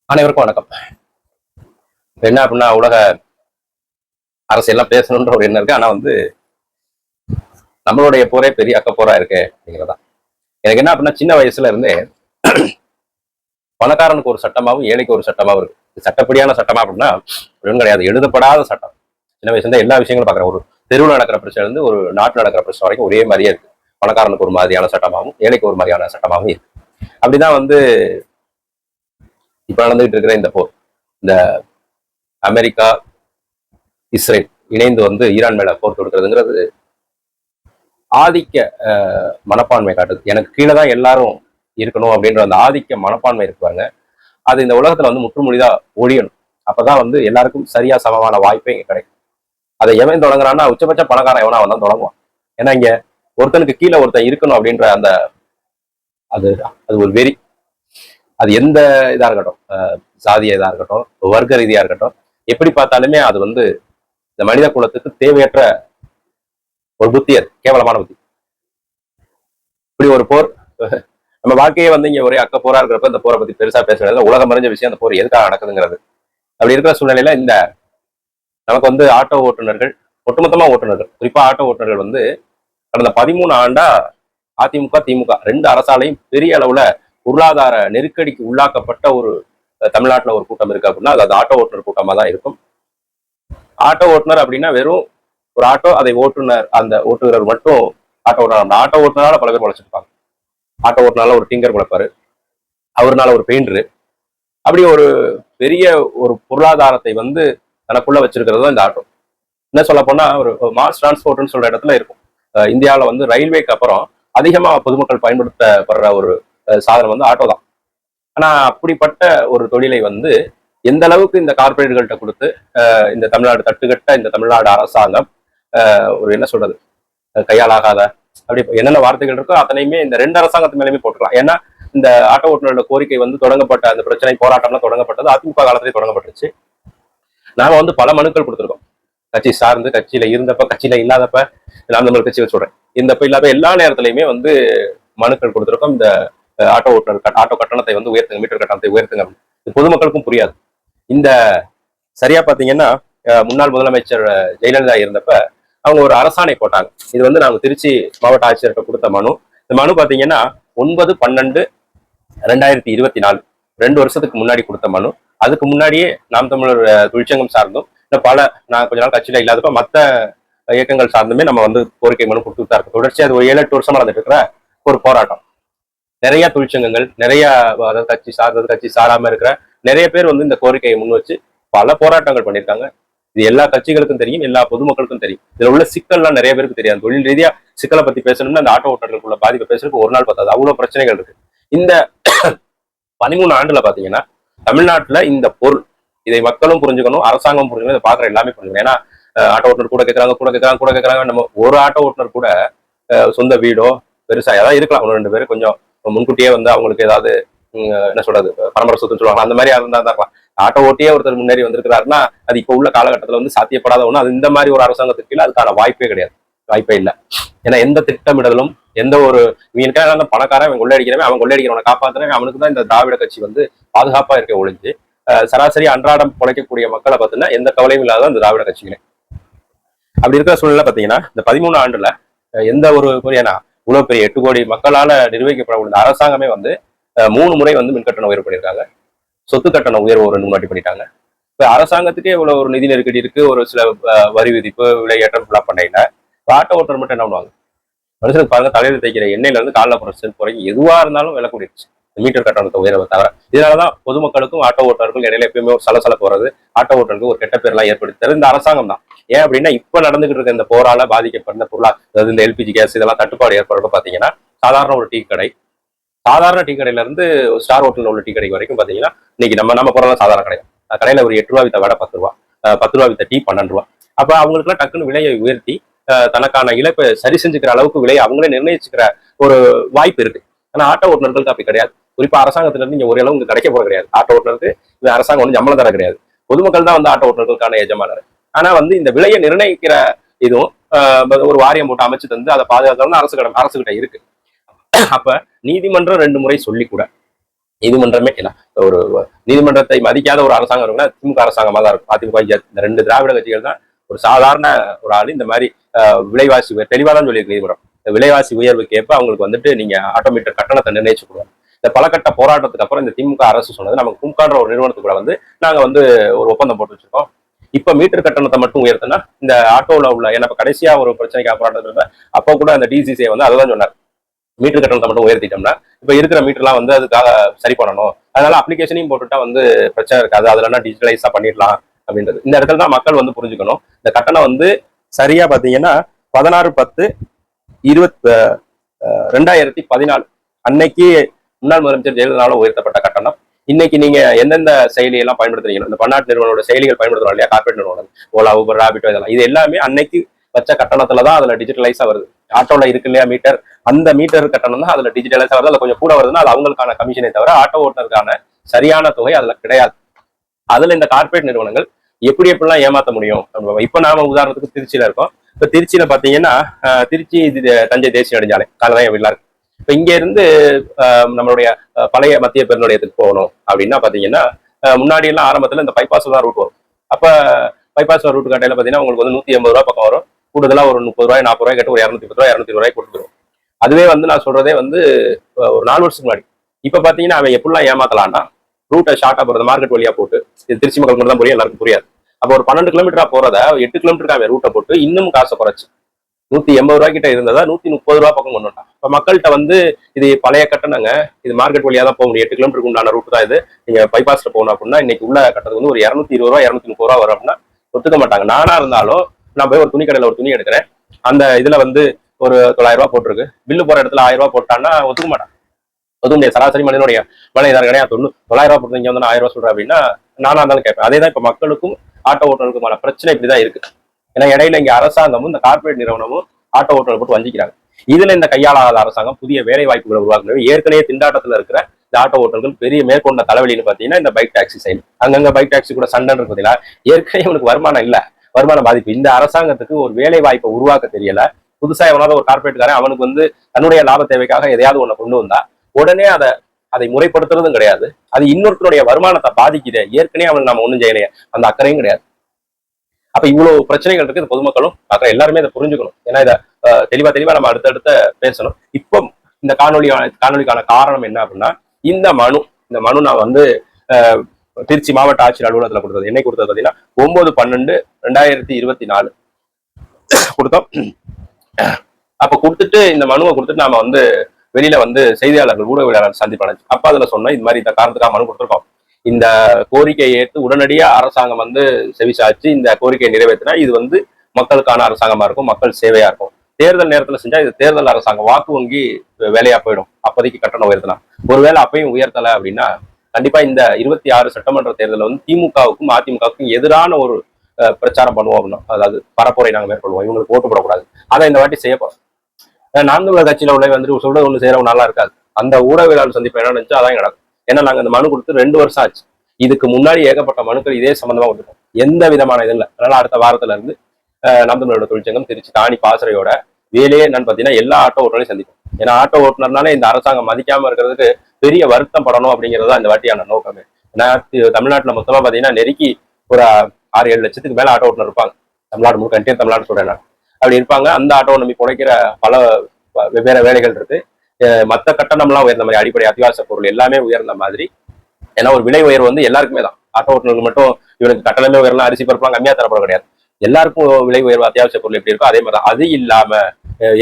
அனைவருக்கும் வணக்கம். என்ன அப்படின்னா உலக அரசியல்லாம் பேசணுன்ற ஒரு எண்ணம் இருக்கு. ஆனா நம்மளுடைய போரே பெரிய அக்கப்போரா இருக்கு அப்படிங்கிறதா. எனக்கு என்ன அப்படின்னா சின்ன வயசுல இருந்தே பணக்காரனுக்கு ஒரு சட்டமாவும் ஏழைக்கு ஒரு சட்டமாவும் இருக்கு. சட்டப்படியான சட்டமா அப்படின்னா ஒன்றும் கிடையாது, எழுதப்படாத சட்டம். சின்ன வயசுல இருந்து எல்லா விஷயங்களும் பாக்குறேன். ஒரு தெருவில் நடக்கிற பிரச்சனை இருந்து ஒரு நாட்டில் நடக்கிற பிரச்சனை வரைக்கும் ஒரே மாதிரியே இருக்கு. பணக்காரனுக்கு ஒரு மாதிரியான சட்டமாகவும் ஏழைக்கு ஒரு மாதிரியான சட்டமாகவும் இருக்கு. அப்படிதான் இப்ப நடந்துகிட்டு இருக்கிற இந்த போர், இந்த அமெரிக்கா இஸ்ரேல் இணைந்து ஈரான் மேல போர் தொடுக்கிறதுங்கிறது ஆதிக்க மனப்பான்மை காட்டுது. எனக்கு கீழே தான் எல்லாரும் இருக்கணும் அப்படின்ற அந்த ஆதிக்க மனப்பான்மை இருக்குவாங்க. அது இந்த உலகத்துல முற்றுமொழிதா ஒழியணும். அப்பதான் எல்லாருக்கும் சரியா சமமான வாய்ப்பே இங்க கிடைக்கும். அதை எவன் தொடங்குறான்னா உச்சபட்ச பணக்காரன் எவனா அவன் தான் தொடங்குவான். ஏன்னா இங்க ஒருத்தனுக்கு கீழே ஒருத்தன் இருக்கணும் அப்படின்ற அந்த அது அது ஒரு வெறி. அது எந்த இதா இருக்கட்டும், சாதிய இதா இருக்கட்டும், வர்க்க ரீதியா இருக்கட்டும், எப்படி பார்த்தாலுமே அது இந்த மனித குலத்துக்கு தேவையற்ற ஒரு புத்தி. அது கேவலமான புத்தி. இப்படி ஒரு போர் நம்ம வாழ்க்கையே இங்க ஒரே அக்க போரா இருக்கிறப்ப இந்த போரை பத்தி பெருசா பேசுறது உலகம் மறைஞ்ச விஷயம். அந்த போர் எதுக்காக நடக்குதுங்கிறது அப்படி இருக்கிற சூழ்நிலையில நமக்கு ஆட்டோ ஓட்டுநர்கள், ஒட்டுமொத்தமா ஓட்டுநர்கள், குறிப்பா ஆட்டோ ஓட்டுநர்கள் கடந்த 13 ஆண்டா அதிமுக திமுக ரெண்டு அரசாலையும் பெரிய அளவுல பொருளாதார நெருக்கடிக்கு உள்ளாக்கப்பட்ட ஒரு தமிழ்நாட்டுல ஒரு கூட்டம் இருக்கு அப்படின்னா அது ஆட்டோ ஓட்டுநர் கூட்டமா தான் இருக்கும். ஆட்டோ ஓட்டுநர் அப்படின்னா வெறும் ஒரு ஆட்டோ, அதை ஓட்டுநர், அந்த ஓட்டுநர் மட்டும் ஆட்டோ ஓட்டுநர். அந்த ஆட்டோ ஓட்டுநரால பல பேர் உழைச்சிருப்பாங்க. ஆட்டோ ஓட்டுனால ஒரு டிங்கர் உழைப்பாரு, அவருனால ஒரு பெயிண்டரு. அப்படி ஒரு பெரிய ஒரு பொருளாதாரத்தை தனக்குள்ள வச்சிருக்கிறது தான் இந்த ஆட்டோ. என்ன சொல்ல போனா ஒரு மாஸ் டிரான்ஸ்போர்ட்னு சொல்ற இடத்துல இருக்கும். இந்தியாவில ரயில்வேக்கு அப்புறம் அதிகமா பொதுமக்கள் பயன்படுத்தப்படுற ஒரு சாதனம் ஆட்டோ தான். ஆனா அப்படிப்பட்ட ஒரு தொழிலை எந்த அளவுக்கு இந்த கார்பரேட்டுகள்கிட்ட கொடுத்து இந்த தமிழ்நாடு தட்டுக்கட்ட இந்த தமிழ்நாடு அரசாங்கம் ஒரு என்ன சொல்றது கையாளாகாத அப்படி என்னென்ன வார்த்தைகள் இருக்கோ அத்தனையுமே இந்த ரெண்டு அரசாங்கத்து மேலேயுமே போட்டுக்கலாம். ஏன்னா இந்த ஆட்டோ ஓட்டுநரோட கோரிக்கை தொடங்கப்பட்ட அந்த பிரச்சனை போராட்டம்லாம் தொடங்கப்பட்டது அதிமுக காலத்திலேயே தொடங்கப்பட்டுச்சு. நாம பல மனுக்கள் கொடுத்துருக்கோம். கட்சி சார்ந்து, கட்சியில இருந்தப்ப, கட்சியில இல்லாதப்ப, நான் தமிழ் கட்சி சொல்றேன், இந்தப்ப இல்லாத எல்லா நேரத்திலையுமே மனுக்கள் கொடுத்துருக்கோம். இந்த ஆட்டோ ஓட்டுநர் ஆட்டோ கட்டணத்தை உயர்த்துங்க, மீட்டர் கட்டணத்தை உயர்த்துங்க. பொதுமக்களுக்கும் புரியாது. இந்த சரியா பாத்தீங்கன்னா முன்னாள் முதலமைச்சர் ஜெயலலிதா இருந்தப்ப அவங்க ஒரு அரசாணை போட்டாங்க. இது நாங்க திருச்சி மாவட்ட ஆட்சியர்கிட்ட கொடுத்த மனு. இந்த மனு பாத்தீங்கன்னா 9/12/2024 2 வருஷத்துக்கு முன்னாடி கொடுத்த மனு. அதுக்கு முன்னாடியே நாம் தமிழர் தொழிற்சங்கம் சார்ந்தும் நான் கொஞ்ச நாள் கட்சியில இல்லாதப்ப மற்ற இயக்கங்கள் சார்ந்துமே நம்ம கோரிக்கை மனு கொடுத்துட்டு தான் இருக்கோம். தொடர்ச்சி அது ஒரு 7-8 வருஷமா நடந்துட்டு இருக்கிற ஒரு போராட்டம். நிறைய தொழிற்சங்கங்கள், நிறைய அதாவது கட்சி சார்ந்தது, கட்சி சாராம இருக்கிற நிறைய பேர் இந்த கோரிக்கையை முன் வச்சு பல போராட்டங்கள் பண்ணியிருக்காங்க. இது எல்லா கட்சிகளுக்கும் தெரியும், எல்லா பொதுமக்களுக்கும் தெரியும். இதுல உள்ள சிக்கல்லாம் நிறைய பேருக்கு தெரியாது. தொழில் ரீதியா சிக்கலை பத்தி பேசணும்னா அந்த ஆட்டோ ஓட்டர்களுக்குள்ள பாதிப்பை பேசுறதுக்கு ஒரு நாள் பத்தாது. அவ்வளவு பிரச்சனைகள் இருக்கு. இந்த 13 ஆண்டுல பாத்தீங்கன்னா தமிழ்நாட்டுல இந்த பொருள், இதை மக்களும் புரிஞ்சுக்கணும், அரசாங்கம் புரிஞ்சுக்கணும், இதை பாக்குற எல்லாமே புரிஞ்சுக்கணும். ஏன்னா ஆட்டோ ஓட்டுநர் கூட கேட்கறாங்க. நம்ம ஒரு ஆட்டோ ஓட்டுநர் கூட சொந்த வீடோ பெருசா ஏதாவது இருக்கலாம், 1-2 பேர் கொஞ்சம் முன்கூட்டியே அவங்களுக்கு ஏதாவது என்ன சொல்றது பரம்பரை சொத்துன்னு சொல்லுவாங்க, அந்த மாதிரி இருந்தா தான் இருக்கலாம். ஆட்டோ ஓட்டியே ஒருத்தர் முன்னேறி வந்திருக்கிறாருன்னா அது இப்ப உள்ள காலகட்டத்துல சாத்தியப்படாத ஒண்ணு. அது இந்த மாதிரி ஒரு அரசாங்கத்துக்கு கீழே அதுக்கான வாய்ப்பே கிடையாது, வாய்ப்பே இல்லை. ஏன்னா எந்த திட்டமிடுதலும் எந்த ஒரு இவனுக்காக பணக்காரன் அவன் கொள்ளையடிக்கிறவன், அவன் கொள்ளையடிக்கிறவனை காப்பாத்துறவன், அவனுக்கு தான் இந்த திராவிட கட்சி பாதுகாப்பா இருக்க ஒழிஞ்சு சராசரி அன்றாடம் குலைக்கக்கூடிய மக்களை பார்த்தீங்கன்னா எந்த கவலையும் இல்லாத இந்த திராவிட கட்சிகளே. அப்படி இருக்கிற சூழ்நிலை பாத்தீங்கன்னா இந்த 13 ஆண்டுல எந்த ஒரு ஏன்னா இவ்வளவு பெரிய 8 கோடி மக்களால நிர்வகிக்கப்படக்கூடிய அரசாங்கமே 3 முறை மின்கட்டண உயர்வு பண்ணியிருக்காங்க. சொத்து கட்டண உயர்வு ஒரு 2 வாட்டி பண்ணிட்டாங்க. இப்ப அரசாங்கத்துக்கே இவ்வளவு ஒரு நிதி நெருக்கடி இருக்கு, ஒரு சில வரி விதிப்பு, விலை ஏற்றம் பண்ணையில ஆட்டோ ஓட்டர் மட்டும் என்ன பண்ணுவாங்க? மனுஷனுக்கு பாருங்க, தலையில தைக்கிற எண்ணெயில இருந்து காலைல போற செல்ஃப் வரைக்கும் எதுவா இருந்தாலும் விலை கூடிடுச்சு, மீட்டர் கட்டணத்தை உயர்வை தவிர. இதனாலதான் பொதுமக்களுக்கும் ஆட்டோ ஓட்டருக்கும் இடையில எப்பயுமே ஒரு சலசலப்பு வருது. ஆட்டோ ஓட்டருக்கு ஒரு கெட்ட பேர்லாம் ஏற்படுத்தி இந்த அரசாங்கம் தான். ஏன் அப்படின்னா இப்ப நடந்துகிட்டு இருக்க இந்த போரால பாதிக்கப்பட்ட அதாவது இந்த எல்பிஜி கேஸ் இதெல்லாம் தட்டுப்பாடு ஏற்படுறப்ப பாத்தீங்கன்னா சாதாரண ஒரு டீ கடை, சாதாரண டீ கடையில இருந்து ஸ்டார் ஹோட்டல்ல உள்ள டீ கடை வரைக்கும் பாத்தீங்கன்னா இன்னைக்கு நம்ம போறலாம் சாதாரண கடை. கடையில ஒரு 8 ரூபா வித்த வடை 10 ரூபா, 10 ரூபா வித்த டீ 12 ரூபா. அப்ப அவங்களுக்கு எல்லாம் டக்குன்னு விலையை உயர்த்தி தனக்கான இழப்பை சரி செஞ்சுக்கிற அளவுக்கு விலையை அவங்களே நிர்ணயிச்சுக்கிற ஒரு வாய்ப்பு இருக்கு. ஆனா ஆட்டோ ஓட்டுநர்களுக்கு அப்படி கிடையாது. குறிப்பா அரசாங்கத்துல இருந்து இங்க ஒரு அளவு இங்க கிடைக்க போறது கிடையாது. ஆட்டோ ஓட்டுநருக்கு இந்த அரசாங்கம் சம்பளம் தர கிடையாது. பொதுமக்கள் தான் ஆட்டோ ஓட்டுநர்களுக்கான எஜமானர். ஆனா இந்த விலையை நிர்ணயிக்கிற இதுவும் ஒரு வாரியம் போட்டு அமைச்சு தந்து அதை பாதுகாக்கணும்னு அரசுகிட்ட இருக்கு. அப்ப நீதிமன்றம் 2 முறை சொல்லி கூட நீதிமன்றமே இல்ல, ஒரு நீதிமன்றத்தை மதிக்காத ஒரு அரசாங்கம் இருக்குன்னா திமுக அரசாங்கமா தான் இருக்கும். அதிமுக இந்த ரெண்டு திராவிட கட்சிகள் தான் ஒரு சாதாரண ஒரு ஆளு இந்த மாதிரி விலைவாசி தெளிவா தான் சொல்லியிருக்கு நீதிமன்றம். விலைவாசி உயர்வுக்கு ஏற்ப அவங்களுக்கு வந்துட்டு நீங்க ஆட்டோமீட்டர் கட்டணத்தை நிர்ணயிச்சு கொடுக்கணும். இந்த பலகட்ட போராட்டத்துக்கு அப்புறம் இந்த திமுக அரசு சொன்னது, நமக்கு கும்கான்ற ஒரு நிறுவனத்துக்குள்ள வந்து நாங்க வந்து ஒரு ஒப்பந்தம் போட்டு வச்சிருக்கோம். இப்ப மீட்டர் கட்டணத்தை மட்டும் உயர்த்தினா இந்த ஆட்டோல உள்ள, ஏன்னா கடைசியா ஒரு பிரச்சனைக்காக போராட்டத்துல அப்போ கூட அந்த டிசிசிஐ வந்து அதான் சொன்னார், மீட்டர் கட்டணத்தை மட்டும் உயர்த்திட்டோம்னா இப்ப இருக்கிற மீட்டர்லாம் வந்து அதுக்காக சரி பண்ணணும், அதனால அப்ளிகேஷனையும் போட்டுட்டா வந்து பிரச்சனை இருக்காது, அதுலன்னா டிஜிட்டலைஸா பண்ணிடலாம் அப்படின்றது. இந்த இடத்துல தான் மக்கள் வந்து புரிஞ்சுக்கணும். இந்த கட்டணம் வந்து சரியா பாத்தீங்கன்னா 16/10/2014 அன்னைக்கு முன்னாள் முதலமைச்சர் ஜெயலலிதாவால உயர்த்தப்பட்ட கட்டணம். இன்னைக்கு நீங்க எந்தெந்த செயலியெல்லாம் பயன்படுத்துறீங்க, இந்த பன்னாட்டு நிறுவனோட செயலிகள் பயன்படுத்துறோம் இல்லையா, கார்பரேட் நிறுவனம் ஓலா ஊபர் ராபிட்டோ இதெல்லாம், இது எல்லாமே அன்னைக்கு வச்ச கட்டணத்துல தான் அதுல டிஜிட்டலைஸா வருது. ஆட்டோல இருக்கு இல்லையா மீட்டர், அந்த மீட்டர் கட்டணம் தான் அதுல டிஜிட்டலைஸா வருது. அதுல கொஞ்சம் கூட வருதுன்னா அது அவங்களுக்கான கமிஷனை தவிர ஆட்டோ ஓட்டருக்கான சரியான தொகை அதுல கிடையாது. அதுல இந்த கார்பரேட் நிறுவனங்கள் எப்படி எப்படிலாம் ஏமாத்த முடியும். இப்ப நாம உதாரணத்துக்கு திருச்சியில இருக்கோம். இப்ப திருச்சியில பாத்தீங்கன்னா திருச்சி தஞ்சை தேசிய நெடுஞ்சாலை அதுதான் எல்லாம் இருக்கு. இப்ப இங்க இருந்து நம்மளுடைய பழைய மத்திய பெருநிலையத்துக்கு போகணும் அப்படின்னா பாத்தீங்கன்னா முன்னாடி எல்லாம் ஆரம்பத்துல இந்த பைபாஸ் தான் ரூட் வரும். அப்ப பைபாஸ் ரூட் கட்டையில பாத்தீங்கன்னா உங்களுக்கு வந்து 180 ரூபாய் பக்கம் வரும். கூடுதலா ஒரு 30 ரூபாய் 40 ரூபாய் கேட்டு ஒரு 210 ரூபாய் 220 ரூபாய் கொடுத்துருவோம். அதுவே வந்து நான் சொல்றதே வந்து ஒரு 4 வருஷத்துக்கு முன்னாடி. இப்ப பாத்தீங்கன்னா அவன் எப்படிலாம் ஏமாத்தலாம்னா, ரூட்டை ஷார்ட்டா போறது மார்க்கெட் வழியா போட்டு, திருச்சி மக்கள் மட்டும் தான் புரியும், எல்லாருக்கும் புரியாது. அப்போ ஒரு 12 கிலோமீட்டரா போறத 8 கிலோமீட்டருக்கு அவன் ரூட்டை போட்டு இன்னும் காசை குறைச்சு 180 ரூபாய் கிட்ட இருந்ததா 130 ரூபாய் பக்கம் கொண்டு வந்தான். இப்ப மக்கள்கிட்ட வந்து இது பழைய கட்டணங்க, இது மார்க்கெட் வழியா தான் போக முடியும், 8 கிலோமீட்டருக்கு உண்டான ரூட் தான் இது, நீங்க பைபாஸ்ல போகணும் அப்படின்னா இன்னைக்கு உள்ள கட்டணத்துக்கு வந்து ஒரு 220 ரூபாய் 230 ரூபாய் வரும் அப்படின்னா ஒத்துக்க மாட்டாங்க. நானா இருந்தாலும் நான் போய் ஒரு துணி கடையில ஒரு துணி எடுக்கிறேன், அந்த இதுல வந்து ஒரு 900 ரூபாய் போட்டிருக்கு, பில்லு போற இடத்துல 1000 ரூபாய் போட்டான்னா ஒத்துக்க மாட்டான். ஒதுங்க சராசரி மனிதனுடைய மனிதர் கிடையாது. 900 ரூபாய் போட்டு இங்க வந்து நான் 1000 ரூபாய் சொல்றேன் அப்படின்னா நானா இருந்தாலும் கேட்பேன். அதே தான் இப்ப மக்களுக்கும் ஆட்டோ ஓட்டுநருக்குமான பிரச்சனை இப்படிதான் இருக்கு. ஏன்னா இடையில இங்க அரசாங்கமும் இந்த கார்பரேட் நிறுவனமும் ஆட்டோ ஓட்டுநர் போட்டு வஞ்சிக்கிறாங்க. இதுல இந்த கையாளாத அரசாங்கம் புதிய வேலை வாய்ப்புகளை உருவாக்குறது. ஏற்கனவே திண்டாட்டத்துல இருக்கிற இந்த ஆட்டோ ஓட்டர்கள் பெரிய மேற்கொண்ட தலைவலின்னு பாத்தீங்கன்னா இந்த பைக் டாக்ஸி சைடு, அங்கங்க பைக் டாக்ஸி கூட சண்டை இருக்குதுல, ஏற்கனவே இவனுக்கு வருமானம் இல்ல, வருமான பாதிப்பு. இந்த அரசாங்கத்துக்கு ஒரு வேலை வாய்ப்பை உருவாக்க தெரியல. புதுசா எவனாவது ஒரு கார்பரேட்காரன் அவனுக்கு வந்து தன்னுடைய லாப தேவைக்காக எதையாவது ஒண்ணு கொண்டு வந்தா உடனே அதை முறைப்படுத்துறதும் கிடையாது. அது இன்னொருத்தருடைய வருமானத்தை பாதிக்குது, ஏற்கனவே அவனுக்கு நம்ம ஒண்ணும் செய்யலையே அந்த அக்கறையும் கிடையாது. அப்ப இவ்வளவு பிரச்சனைகள் இருக்கு. இந்த பொதுமக்களும் எல்லாருமே இதை புரிஞ்சுக்கணும். ஏன்னா இதை தெளிவா நம்ம அடுத்தடுத்த பேசணும். இப்போ இந்த காணொலிக்கான காரணம் என்ன அப்படின்னா, இந்த மனு நான் வந்து திருச்சி மாவட்ட ஆட்சியர் அலுவலகத்துல கொடுத்தது. என்னை கொடுத்தது பாத்தீங்கன்னா 9/12/2024 கொடுத்தோம். அப்ப கொடுத்துட்டு இந்த மனுவை கொடுத்துட்டு நாம வந்து வெளியில வந்து செய்தியாளர்கள் ஊடகவியலாளர் சந்திப்பான அப்ப அதுல சொன்னோம், இது மாதிரி இந்த காரணத்துக்காக மனு கொடுத்துருக்கோம், இந்த கோரிக்கையை ஏற்று உடனடியா அரசாங்கம் வந்து செவிசாச்சு இந்த கோரிக்கையை நிறைவேற்றினா இது வந்து மக்களுக்கான அரசாங்கமா இருக்கும், மக்கள் சேவையா இருக்கும். தேர்தல் நேரத்துல செஞ்சா இது தேர்தல் அரசாங்கம், வாக்கு வங்கி வேலையா போயிடும். அப்போதைக்கு கட்டணம் உயர்த்தலாம். ஒருவேளை அப்பயும் உயர்த்தலை அப்படின்னா கண்டிப்பா இந்த 26 சட்டமன்ற தேர்தலில் வந்து திமுகவுக்கும் அதிமுகவுக்கும் எதிரான ஒரு பிரச்சாரம் பண்ணுவோம் அப்படின்னா, அதாவது பரப்புரை நாங்க மேற்கொள்வோம், இவங்களுக்கு ஓட்டு போடக்கூடாது, அதை இந்த வாட்டி செய்யப்போம். நாம் தமிழர் கட்சியில உள்ள வந்துட்டு சொல்றது ஒண்ணு செய்யறவங்க நல்லா இருக்காது. அந்த ஊடகவியலாளர் சந்திப்பு என்ன நினைச்சா அதான் நடக்கும். ஏன்னா நாங்க இந்த மனு கொடுத்து 2 வருஷம் ஆச்சு. இதுக்கு முன்னாடி ஏகப்பட்ட மனுக்கள் இதே சம்பந்தமா கொடுத்துருக்கோம், எந்த விதமான இது இல்லை. அதனால அடுத்த வாரத்துல இருந்து நாம் தமிழரோட தொழிற்சங்கம் திருச்சி தானி பாசறையோட வேலையே என்னன்னு பாத்தீங்கன்னா எல்லா ஆட்டோ ஓட்டுநரையும் சந்திக்கும். ஏன்னா ஆட்டோ ஓட்டுநர்னாலே இந்த அரசாங்கம் மதிக்காம இருக்கிறதுக்கு பெரிய வருத்தம் படணும் அப்படிங்கிறது தான் இந்த வாட்டியான நோக்கமே. ஏன்னா தமிழ்நாட்டுல மொத்தமா பாத்தீங்கன்னா நெருக்கி ஒரு 6-7 லட்சத்துக்கு மேல ஆட்டோ ஓட்டுநர் இருப்பாங்க. தமிழ்நாடு முழுக்க தமிழ்நாடு சொல்றேன் நான். அப்படி இருப்பாங்க. அந்த ஆட்டோ நம்பி குறைக்கிற பல வெவ்வேறு வேலைகள் இருக்கு. மற்ற கட்டணம்லாம் உயர்ந்த மாதிரி, அடிப்படை அத்தியாவசிய பொருள் எல்லாமே உயர்ந்த மாதிரி. ஏன்னா ஒரு விலை உயர்வு வந்து எல்லாருக்குமே தான், ஆட்டோ ஓட்டுநருக்கு மட்டும் இவனுக்கு கட்டணமே உயரலாம், அரிசி பருப்புலாம் கம்மியா தரப்பட கிடையாது. எல்லாருக்கும் விலை உயர்வு அத்தியாவசிய பொருள் எப்படி இருக்கும் அதே மாதிரி தான். அது இல்லாம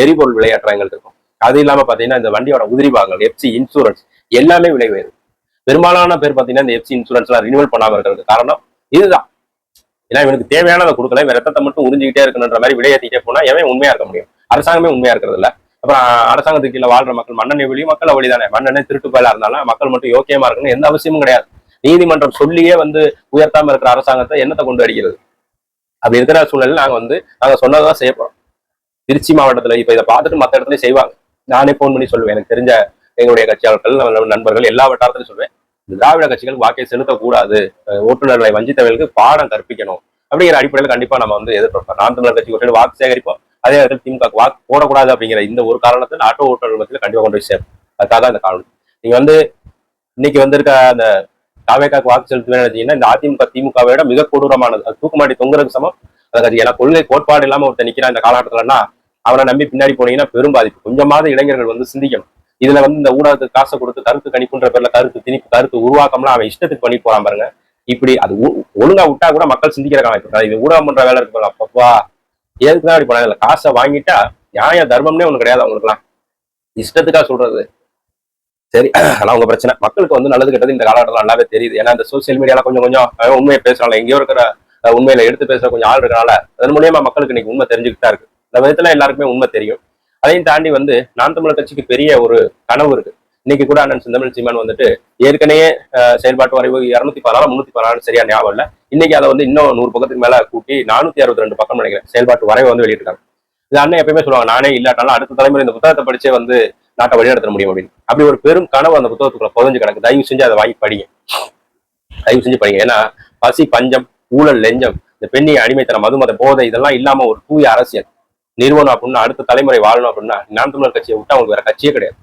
எரிபொருள் விலையேற்றங்கள் இருக்கும். அது இல்லாம பாத்தீங்கன்னா இந்த வண்டியோட உதிரி பாகங்கள், எஃப்சி இன்சூரன்ஸ் எல்லாமே விலை உயர்வு. பெரும்பாலான பேர் பாத்தீங்கன்னா இந்த எஃப்சி இன்சூரன்ஸ் எல்லாம் ரினிவல் பண்ணாம இருக்கிறதுக்கு காரணம் இதுதான். ஏன்னா இவனுக்கு தேவையானதை கொடுக்கல, ரத்தத்தை மட்டும் உறிஞ்சிக்கிட்டே இருக்கணுன்ற மாதிரி விலையேற்றிட்டே போனா எவன் உண்மையா இருக்க முடியும்? அரசாங்கமே உண்மையா இருக்கிறது இல்ல. அப்புறம் அரசாங்கத்துக்கு கீழே வாழ்ற மக்கள் மண்ணெண்ணெய் வெளியும் மக்கள் வழி தானே. மண்ணெண்ணெய் திருட்டு போயிலா இருந்தாலும் மக்கள் மட்டும் யோக்கியமா இருக்கணும் எந்த அவசியமும் கிடையாது. நீதிமன்றம் சொல்லியே வந்து உயர்த்தாம இருக்கிற அரசாங்கத்தை என்னத்தை கொண்டு அடிக்கிறது? அப்படி இருக்கிற சூழ்நிலையில் நாங்க சொன்னதான் செய்ய போறோம். திருச்சி மாவட்டத்துல இப்ப இதை பார்த்துட்டு மற்ற இடத்துலயும் செய்வாங்க. நானே போன் பண்ணி சொல்லுவேன், எனக்கு தெரிஞ்ச எங்களுடைய கட்சியாளர்கள் நண்பர்கள் எல்லா வட்டாரத்திலும் சொல்லுவேன், திராவிட கட்சிகள் வாக்கை செலுத்தக்கூடாது, ஓட்டுநர்களை வஞ்சித்தவர்களுக்கு பாடம் கற்பிக்கணும் அப்படிங்கிற அடிப்படையில் கண்டிப்பா நம்ம வந்து எதிர்பார்ப்போம். நாம் தமிழர் கட்சி ஒரு வாக்கு சேகரிப்போம், அதே நேரத்தில் திமுக வாக்கு போடக்கூடாது அப்படிங்கிற இந்த ஒரு காரணத்தில் ஆட்டோ ஓட்டுநர்கள் மத்தியில் கண்டிப்பா கொண்டு போய் சேரும். அதுக்காக இந்த காரணம். நீங்க இன்னைக்கு வந்திருக்க அந்த தாவேக்காக்கு வாக்கு செலுத்துவேன்னு நினைச்சீங்கன்னா இந்த அதிமுக திமுகவை விட மிக கொடூரமானது. அது தூக்குமாட்டி தொங்குறதுக்கு சமம். அதுக்கு ஏன்னா கொள்கை கோட்பாடு இல்லாம ஒருத்தர் நிக்கிறான் இந்த காலகட்டத்துலன்னா அவனை நம்பி பின்னாடி போனீங்கன்னா பெரும் பாதிப்பு. கொஞ்சமாவது இளைஞர்கள் வந்து சிந்திக்கணும். இதுல வந்து இந்த ஊடகத்துக்கு காசை கொடுத்து கருத்து கணிப்புன்ற பேர்ல கருத்து திணிப்பு கருத்து உருவாக்கம்லாம் அவன் இஷ்டத்துக்கு பண்ணி போறான் பாருங்க. இப்படி அது ஒழுங்கா விட்டா கூட மக்கள் சிந்திக்கிற காலம். இது ஊடகம் பண்ற வேலை இருக்கு. அப்பப்பா எதுக்குதான் அப்படி பண்ணல? காசை வாங்கிட்டா நியாய தர்மம்னே ஒண்ணு கிடையாது அவங்களுக்குலாம். இஷ்டத்துக்கா சொல்றது. சரி, ஆனா உங்க பிரச்சனை. மக்களுக்கு வந்து நல்லது கெட்டது இந்த காலகட்டத்தில் நல்லாவே தெரியுது. ஏன்னா இந்த சோசியல் மீடியால கொஞ்சம் கொஞ்சம் உண்மையை பேசுறாங்க. எங்கேயோ இருக்கிற உண்மையில எடுத்து பேசுற கொஞ்சம் ஆள் இருக்கனால அதன் மூலியமா மக்களுக்கு இன்னைக்கு உண்மை தெரிஞ்சுக்கிட்டு தான் இருக்கு. இந்த விதத்துல எல்லாருக்குமே உண்மை தெரியும். அதையும் தாண்டி வந்து நாம் தமிழர் கட்சிக்கு பெரிய ஒரு கனவு இருக்கு. இன்னைக்கு கூட அண்ணன் செந்தமிழ் சீமான் வந்துட்டு ஏற்கனவே செயல்பாட்டு வரைவு 214 314 சரியா ஞாபகம் இல்லை. இன்னைக்கு அதை வந்து இன்னும் 100 பக்கத்துக்கு மேல கூட்டி 462 பக்கம் நினைக்கிறேன் செயல்பாட்டு வரைவை வந்து வெளியிட்டிருக்காங்க. இது அண்ணன் எப்பயுமே சொல்லுவாங்க, நானே இல்லாட்டாலும் அடுத்த தலைமுறை இந்த புத்தகத்தை படிச்சே வந்து நாட்டை வழிநடத்த முடியும் அப்படின்னு. அப்படி ஒரு பெரும் கனவு அந்த புத்தகத்துக்குள்ள புதஞ்சு கிடக்கு. தயவு செஞ்சு அதை வாங்கி படிங்க. தயவு செஞ்சு படிங்க. ஏன்னா பசி பஞ்சம் ஊழல் லெஞ்சம் இந்த பெண்ணி அடிமைத்தனம் மதுமத போதை இதெல்லாம் இல்லாம ஒரு தூய அரசியல் நிறுவனம் அப்படின்னா அடுத்த தலைமுறை வாழணும் அப்படின்னா நாம் தமிழர் கட்சியை விட்டு அவங்களுக்கு வேற கட்சியே கிடையாது.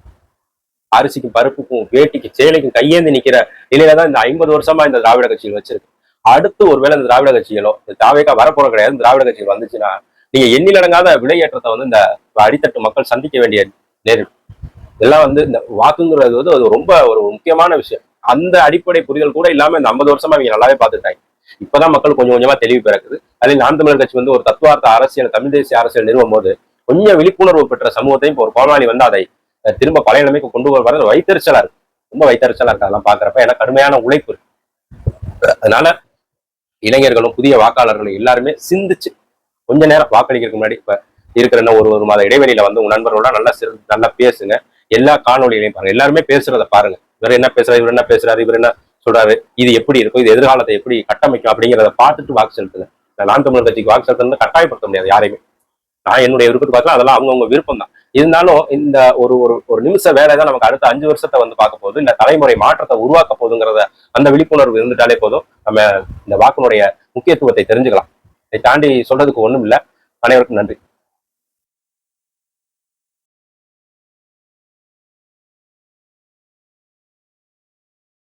அரிசிக்கும் பருப்புக்கும் வேட்டிக்கும் சேலைக்கும் கையேந்தி நிக்கிற நிலையில தான் இந்த 50 வருஷமா இந்த திராவிட கட்சிகள் வச்சிருக்கு. அடுத்து ஒருவேளை இந்த திராவிட கட்சிகளோ இந்த தாவேக்கா வரப்போற கிடையாது திராவிட கட்சிகள் வந்துச்சுன்னா நீங்க எண்ணிலடங்காத விலையேற்றத்தை வந்து இந்த அடித்தட்டு மக்கள் சந்திக்க வேண்டிய நேரிடும். இதெல்லாம் வந்து இந்த வாக்குங்கிறது வந்து அது ரொம்ப ஒரு முக்கியமான விஷயம். அந்த அடிப்படை புரிதல் கூட இல்லாம இந்த 50 வருஷமா அவங்க நல்லாவே பார்த்துட்டாங்க. இப்பதான் மக்கள் கொஞ்சம் கொஞ்சமா தெளிவு பிறக்குது. அதில் நாம் தமிழர் கட்சி வந்து ஒரு தத்துவார்த்த அரசியல் தமிழ் தேசிய அரசியல் நிறுவும் போது கொஞ்சம் விழிப்புணர்வு பெற்ற சமூகத்தையும் இப்போ ஒரு கோமாளி வந்து அதை திரும்ப பழைய நிலைமைக்கு கொண்டு வருவாரு. வைத்தறிச்சலா இருக்கு, ரொம்ப வைத்தறிச்சலா இருக்கு அதெல்லாம் பாக்குறப்ப. ஏன்னா கடுமையான உழைப்பு இருக்கு. அதனால இளைஞர்களும் புதிய வாக்காளர்களும் எல்லாருமே சிந்திச்சு கொஞ்ச நேரம் வாக்களிக்கிறதுக்கு முன்னாடி இப்ப இருக்கிற ஒரு மாத இடைவெளியில வந்து உங்க நண்பர்களோட நல்லா பேசுங்க. எல்லா காணொலிகளையும் பாருங்க. எல்லாருமே பேசுறத பாருங்க. இவர் என்ன பேசுறாரு, இவர் என்ன பேசுறாரு, இவர் என்ன சொல்றாரு, இது எப்படி இருக்கும், இது எதிர்காலத்தை எப்படி கட்டமைக்கும் அப்படிங்கிறத பார்த்துட்டு வாக்கு செலுத்துங்க. நாம் தமிழர் கட்சிக்கு வாக்கு செலுத்துறது கட்டாயப்படுத்த முடியாது யாரையுமே. நான் என்னுடைய விருப்பத்துக்கு பார்க்கலாம், அதெல்லாம் அவங்கவுங்க விருப்பம் தான். இருந்தாலும் இந்த ஒரு ஒரு நிமிஷ வேலை தான் நமக்கு அடுத்த 5 வருஷத்தை வந்து பார்க்க போகுது. இந்த தலைமுறை மாற்றத்தை உருவாக்க போகுதுங்கிறத அந்த விழிப்புணர்வு இருந்துட்டாலே போதும். நம்ம இந்த வாக்கினுடைய முக்கியத்துவத்தை தெரிஞ்சுக்கலாம். இதை தாண்டி சொல்றதுக்கு ஒண்ணும் இல்லை. அனைவருக்கும் நன்றி.